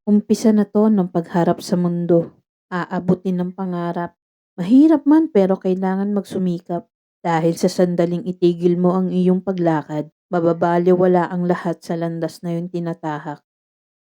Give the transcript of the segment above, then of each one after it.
Umpisa na 'to ng pagharap sa mundo. Aabutin ng pangarap. Mahirap man pero kailangan magsumikap. Dahil sa sandaling itigil mo ang iyong paglakad, mababalewala ang lahat sa landas na iyong tinatahak.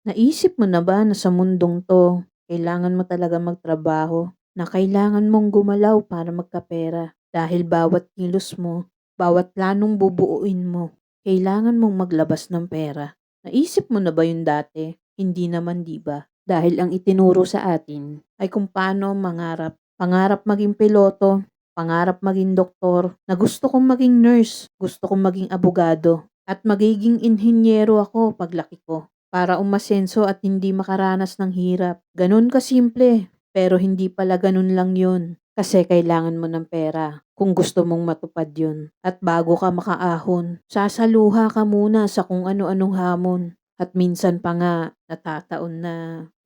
Naisip mo na ba na sa mundong 'to, kailangan mo talaga magtrabaho, na kailangan mong gumalaw para magkapera? Dahil bawat kilos mo, bawat planong bubuuin mo, kailangan mong maglabas ng pera. Naisip mo na ba yun dati? Hindi naman, 'di ba? Dahil ang itinuro sa atin ay kung paano mangarap. Pangarap maging piloto, pangarap maging doktor, na gusto kong maging nurse, gusto kong maging abogado, at magiging inhinyero ako paglaki ko para umasenso at hindi makaranas ng hirap. Ganun kasimple, pero hindi pala ganun lang yun. Kasi kailangan mo ng pera kung gusto mong matupad yun. At bago ka makaahon, sasaluha ka muna sa kung ano-anong hamon. At minsan pa nga, natataon na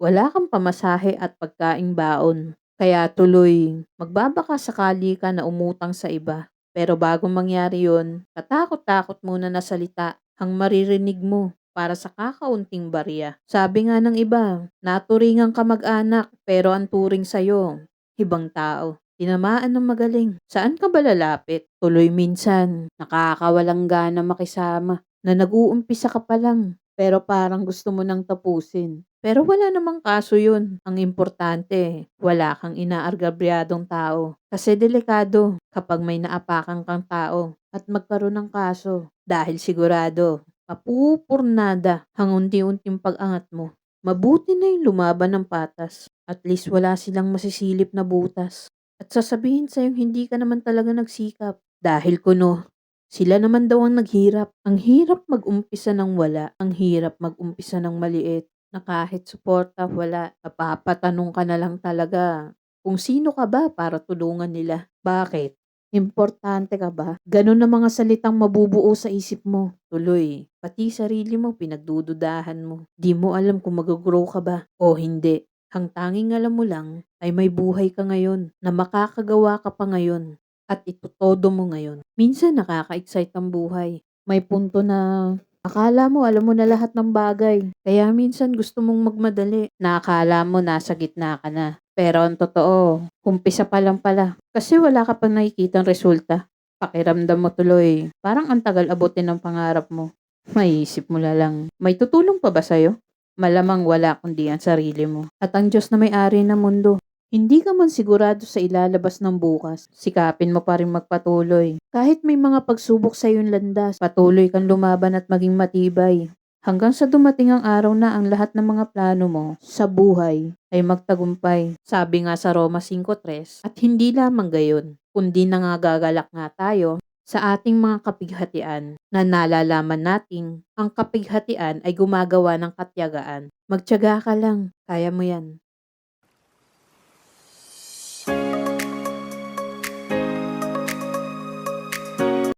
wala kang pamasahe at pagkaing baon. Kaya tuloy, magbabaka sakali ka na umutang sa iba. Pero bago mangyari yun, katakot-takot muna na salita ang maririnig mo para sa kakaunting barya. Sabi nga ng iba, naturingan ka mag-anak pero ang turing sa'yo, ibang tao. Tinamaan ng magaling. Saan ka ba lalapit? Tuloy minsan, nakakawalang gana makisama na nag-uumpisa ka pa lang pero parang gusto mo nang tapusin. Pero wala namang kaso yun. Ang importante, wala kang inaargabyadong tao. Kasi delikado kapag may naapakan kang tao at magkaroon ng kaso. Dahil sigurado, mapupurnada ang unti-unting pag-angat mo. Mabuti na yung lumaban ng patas. At least wala silang masisilip na butas. At sasabihin sa'yong hindi ka naman talaga nagsikap. Dahil kuno, sila naman daw ang naghirap. Ang hirap mag-umpisa ng wala. Ang hirap mag-umpisa ng maliit. Na kahit suporta, wala. Napapatanong ka na lang talaga kung sino ka ba para tulungan nila. Bakit? Importante ka ba? Ganun na mga salitang mabubuo sa isip mo. Tuloy, pati sarili mo pinagdududahan mo. Di mo alam kung mag-grow ka ba o hindi. Ang tanging alam mo lang ay may buhay ka ngayon na makakagawa ka pa ngayon at itutodo mo ngayon. Minsan nakaka-excite ang buhay. May punto na akala mo alam mo na lahat ng bagay. Kaya minsan gusto mong magmadali. Na akala mo nasa gitna ka na. Pero ang totoo, umpisa pa lang pala. Kasi wala ka pang nakikitang resulta. Pakiramdam mo tuloy. Parang ang tagal abutin ng pangarap mo. Maiisip mo na lang. May tutulong pa ba sa'yo? Malamang wala kundi ang sarili mo. At ang Diyos na may-ari ng mundo. Hindi ka man sigurado sa ilalabas ng bukas, sikapin mo pa rin magpatuloy. Kahit may mga pagsubok sa iyong landas, patuloy kang lumaban at maging matibay. Hanggang sa dumating ang araw na ang lahat ng mga plano mo sa buhay ay magtagumpay. Sabi nga sa Roma 5:3, at hindi lamang gayon, kundi nangagagalak nga tayo sa ating mga kapighatian na nalalaman nating ang kapighatian ay gumagawa ng katyagaan. Magtiyaga ka lang, kaya mo yan.